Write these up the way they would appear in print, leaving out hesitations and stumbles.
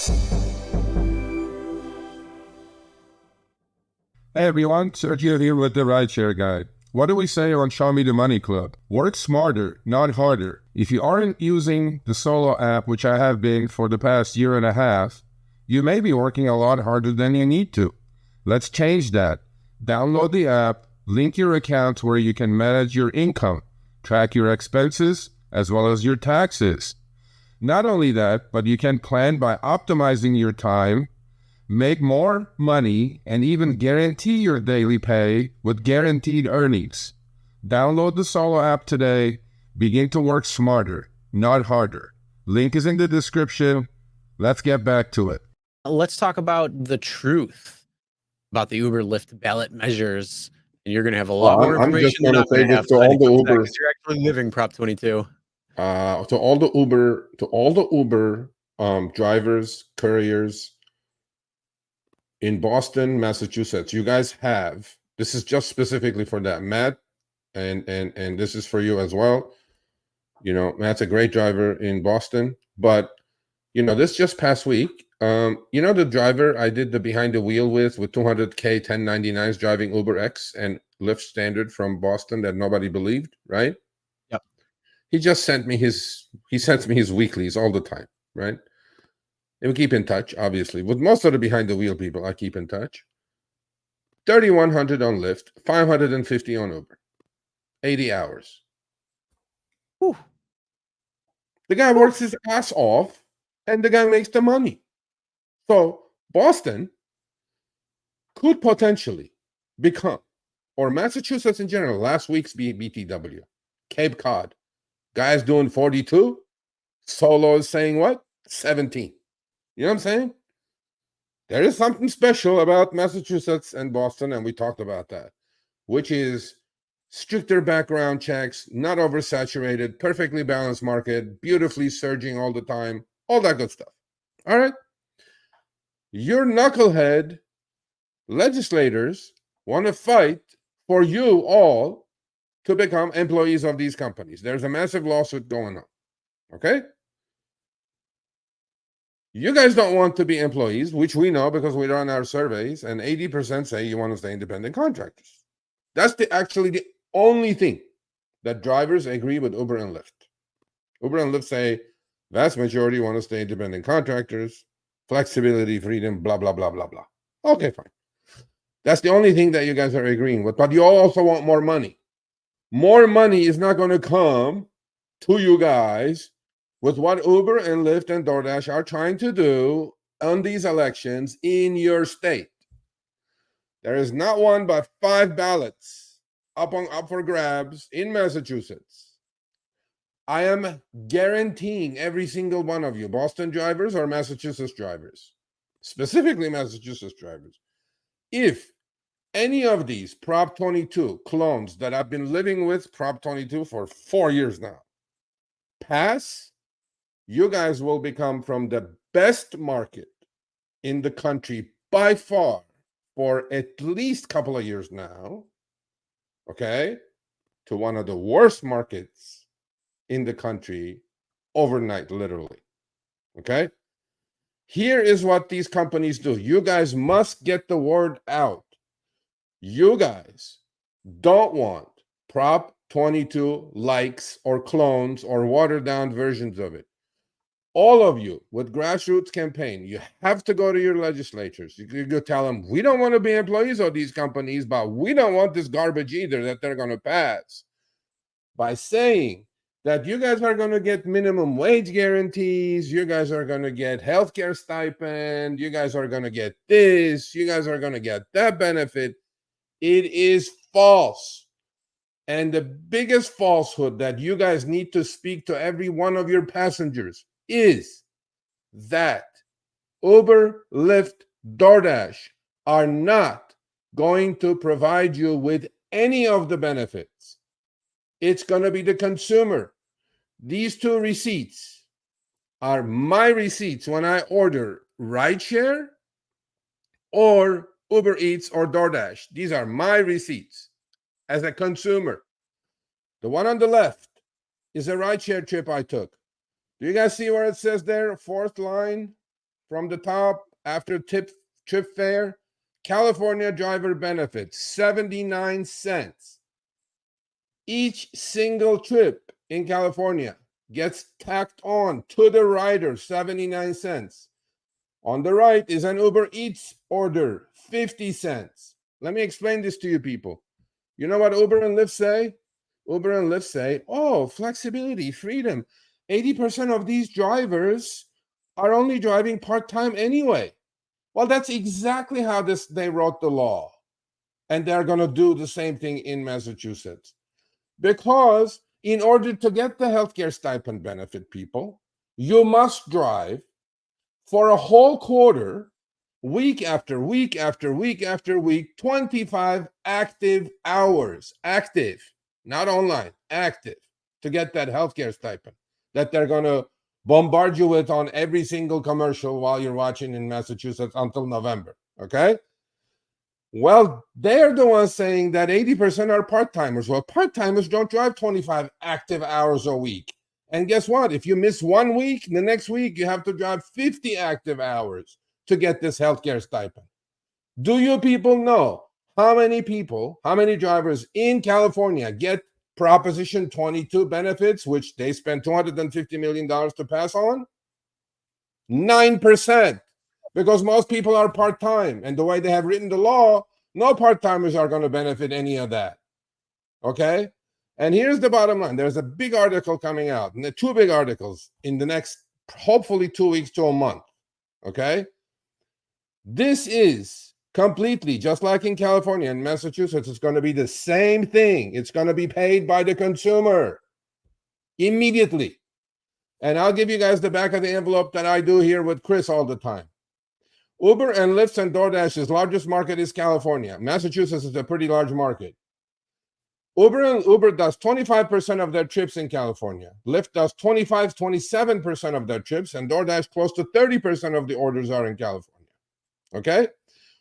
Hey everyone, Sergio here with the Rideshare Guy. What do we say on Show Me the Money Club? Work smarter, not harder. If you aren't using the Solo app, which I have been for the past year and a half, you may be working a lot harder than you need to. Let's change that. Download the app, link your account where you can manage your income, track your expenses, as well as your taxes. Not only that, but you can plan by optimizing your time, make more money, and even guarantee your daily pay with guaranteed earnings. Download the Solo app today. Begin to work smarter, not harder. Link is in the description. Let's get back to it. Let's talk about the truth about the UberLyft ballot measures. And you're going to have a lot more information. I'm just going to say this to all the Uber. You're actually living Prop 22. To all the Uber drivers, couriers in Boston, Massachusetts, you guys have, this is just specifically for that, Matt, and this is for you as well. You know, Matt's a great driver in Boston, but you know, this just past week, you know, the driver I did the behind the wheel with 200K 1099s driving Uber X and Lyft Standard from Boston that nobody believed, right? Yep. He just sent me he sends me his weeklies all the time, right? And we keep in touch, obviously. With most of the behind the wheel people, I keep in touch. 3,100 on Lyft, 550 on Uber. 80 hours. Whew. The guy works his ass off, and the guy makes the money. So Boston could potentially become, or Massachusetts in general, last week's BTW, Cape Cod. Guy's doing 42. Solo is saying what? 17. You know what I'm saying? There is something special about Massachusetts and Boston, and we talked about that, which is stricter background checks, not oversaturated, perfectly balanced market, beautifully surging all the time, all that good stuff. All right? Your knucklehead legislators want to fight for you all to become employees of these companies. There's a massive lawsuit going on. Okay? You guys don't want to be employees, which we know because we run our surveys, and 80% say you want to stay independent contractors. That's actually the only thing that drivers agree with Uber and Lyft. Uber and Lyft say vast majority want to stay independent contractors, flexibility, freedom, blah, blah, blah, blah, blah. Okay, fine. That's the only thing that you guys are agreeing with. But you all also want more money. More money is not going to come to you guys with what Uber and Lyft and DoorDash are trying to do on these elections in your state. There is not one but 5 ballots up for grabs in Massachusetts. I am guaranteeing every single one of you, Boston drivers or Massachusetts drivers, specifically Massachusetts drivers, if any of these Prop 22 clones that I've been living with Prop 22 for 4 years now pass, you guys will become from the best market in the country by far for at least a couple of years now, okay, to one of the worst markets in the country overnight, literally. Okay? Here is what these companies do. You guys must get the word out. You guys don't want Prop 22 likes or clones or watered down versions of it. All of you with grassroots campaign, you have to go to your legislatures. You go tell them, we don't want to be employees of these companies, but we don't want this garbage either that they're going to pass. By saying that you guys are going to get minimum wage guarantees, you guys are going to get healthcare stipend, you guys are going to get this, you guys are going to get that benefit. It is false. And the biggest falsehood that you guys need to speak to every one of your passengers is that Uber, Lyft, DoorDash are not going to provide you with any of the benefits. It's going to be the consumer. These 2 receipts are my receipts when I order rideshare or Uber Eats or DoorDash. These are my receipts as a consumer. The one on the left is a rideshare trip I took. Do you guys see where it says there, 4th line? from the top after trip fare. California driver benefits 79 cents. Each single trip in California gets tacked on to the rider, 79 cents. On the right is an Uber Eats order, 50 cents. Let me explain this to you people. You know what Uber and Lyft say? Uber and Lyft say, oh, flexibility, freedom. 80% of these drivers are only driving part-time anyway. Well, that's exactly how they wrote the law. And they're going to do the same thing in Massachusetts. Because in order to get the healthcare stipend benefit, people, you must drive for a whole quarter, week after week after week after week, 25 active hours, active, not online, active, to get that healthcare stipend that they're going to bombard you with on every single commercial while you're watching in Massachusetts until November, okay? Well, they're the ones saying that 80% are part-timers. Well, part-timers don't drive 25 active hours a week. And guess what? If you miss 1 week, the next week you have to drive 50 active hours to get this healthcare stipend. Do you people know how many drivers in California get Proposition 22 benefits, which they spent $250 million to pass on? 9. Because most people are part-time. And the way they have written the law, no part-timers are going to benefit any of that. Okay? And here's the bottom line. There's a big article coming out, and 2 big articles in the next, hopefully 2 weeks to a month. Okay? This is completely, just like in California and Massachusetts, it's going to be the same thing. It's going to be paid by the consumer immediately. And I'll give you guys the back of the envelope that I do here with Chris all the time. Uber and Lyft and DoorDash's largest market is California. Massachusetts is a pretty large market. Uber does 25% of their trips in California. Lyft does 27% of their trips, and DoorDash close to 30% of the orders are in California. Okay?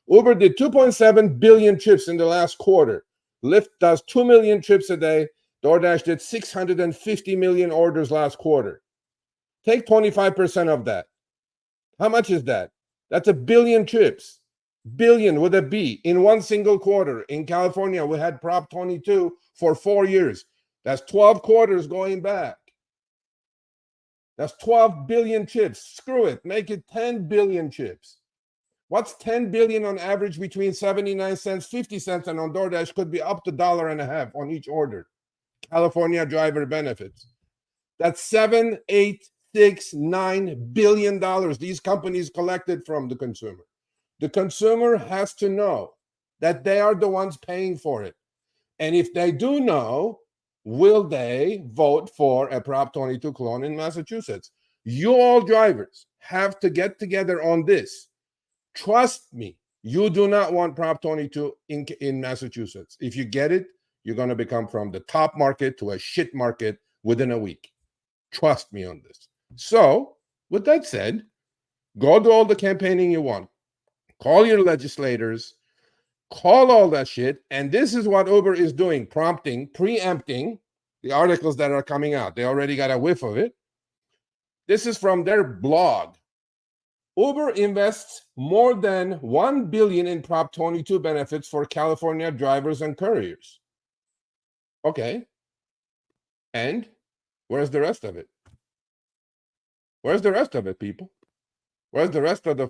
Uber did 2.7 billion trips in the last quarter. Lyft does 2 million trips a day. DoorDash did 650 million orders last quarter. Take 25% of that. How much is that? That's 1 billion trips. Billion with a B in one single quarter. In California, we had Prop 22 for 4 years. That's 12 quarters going back. That's 12 billion chips. Screw it. Make it 10 billion chips. What's 10 billion on average between 79 cents, 50 cents, and on DoorDash could be up to $1.50 on each order. California driver benefits. That's $7, $8, $6, $9 billion these companies collected from the consumer. The consumer has to know that they are the ones paying for it. And if they do know, will they vote for a Prop 22 clone in Massachusetts? You all drivers have to get together on this. Trust me, you do not want Prop 22 in Massachusetts. If you get it, you're going to become from the top market to a shit market within a week. Trust me on this. So, with that said, go do all the campaigning you want. Call your legislators, call all that shit. And this is what Uber is doing, preempting the articles that are coming out. They already got a whiff of it. This is from their blog. Uber invests more than $1 billion in Prop 22 benefits for California drivers and couriers. Okay. And where's the rest of it? Where's the rest of it, people? Where's the rest of the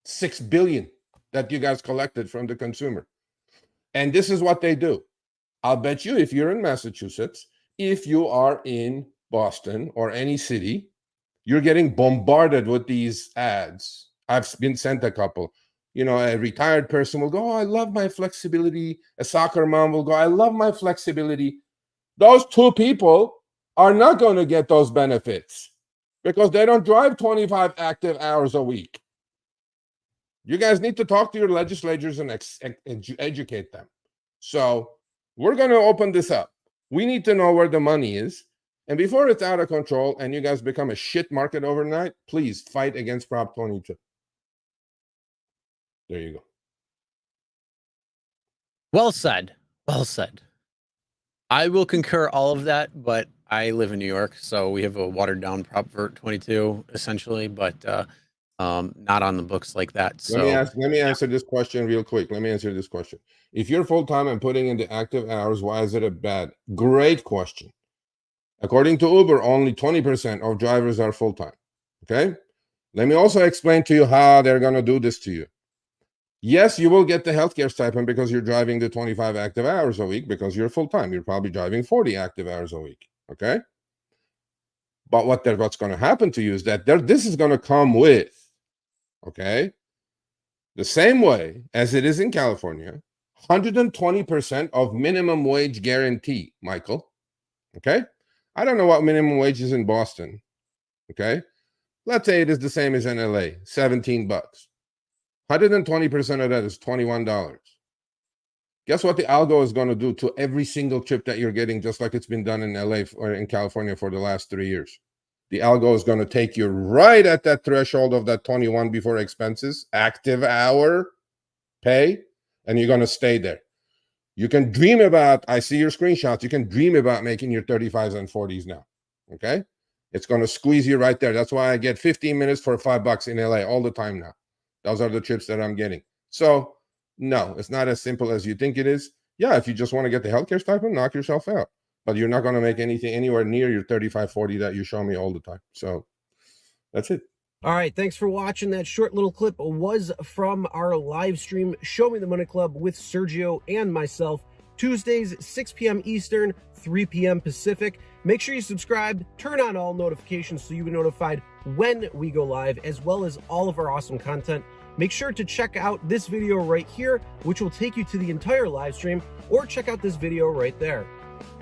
$6 billion that you guys collected from the consumer? And this is what they do. I'll bet you if you're in Massachusetts, if you are in Boston or any city, you're getting bombarded with these ads. I've been sent a couple. You know, a retired person will go, oh, I love my flexibility. A soccer mom will go, I love my flexibility. Those two people are not going to get those benefits because they don't drive 25 active hours a week. You guys need to talk to your legislators and educate them. So we're going to open this up. We need to know where the money is. And before it's out of control and you guys become a shit market overnight, please fight against Prop 22. There you go. Well said. Well said. I will concur all of that, but I live in New York, so we have a watered down Prop 22 essentially. But not on the books like that. So let me answer this question real quick. Let me answer this question. If you're full-time and putting in the active hours, why is it a bad? Great question. According to Uber, only 20% of drivers are full-time. Okay? Let me also explain to you how they're going to do this to you. Yes, you will get the healthcare stipend because you're driving the 25 active hours a week because you're full-time. You're probably driving 40 active hours a week. Okay? But what's going to happen to you is that this is going to come with, okay, the same way as it is in California, 120% of minimum wage guarantee, Michael. Okay? I don't know what minimum wage is in Boston. Okay? Let's say it is the same as in LA, $17. 120% of that is $21. Guess what the algo is going to do to every single trip that you're getting, just like it's been done in LA or in California for the last 3 years? The algo is going to take you right at that threshold of that 21 before expenses, active hour pay, and you're going to stay there. You can dream about, I see your screenshots, you can dream about making your 35s and 40s now, okay? It's going to squeeze you right there. That's why I get 15 minutes for $5 in LA all the time now. Those are the trips that I'm getting. So, no, it's not as simple as you think it is. Yeah, if you just want to get the healthcare stipend, knock yourself out. But you're not going to make anything anywhere near your 35, 40 that you show me all the time. So, that's it. All right, thanks for watching. That short little clip was from our live stream, Show Me the Money Club with Sergio and myself, Tuesdays, 6 p.m. Eastern, 3 p.m. Pacific. Make sure you subscribe, turn on all notifications so you'll be notified when we go live, as well as all of our awesome content. Make sure to check out this video right here, which will take you to the entire live stream, or check out this video right there.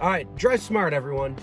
All right, drive smart, everyone.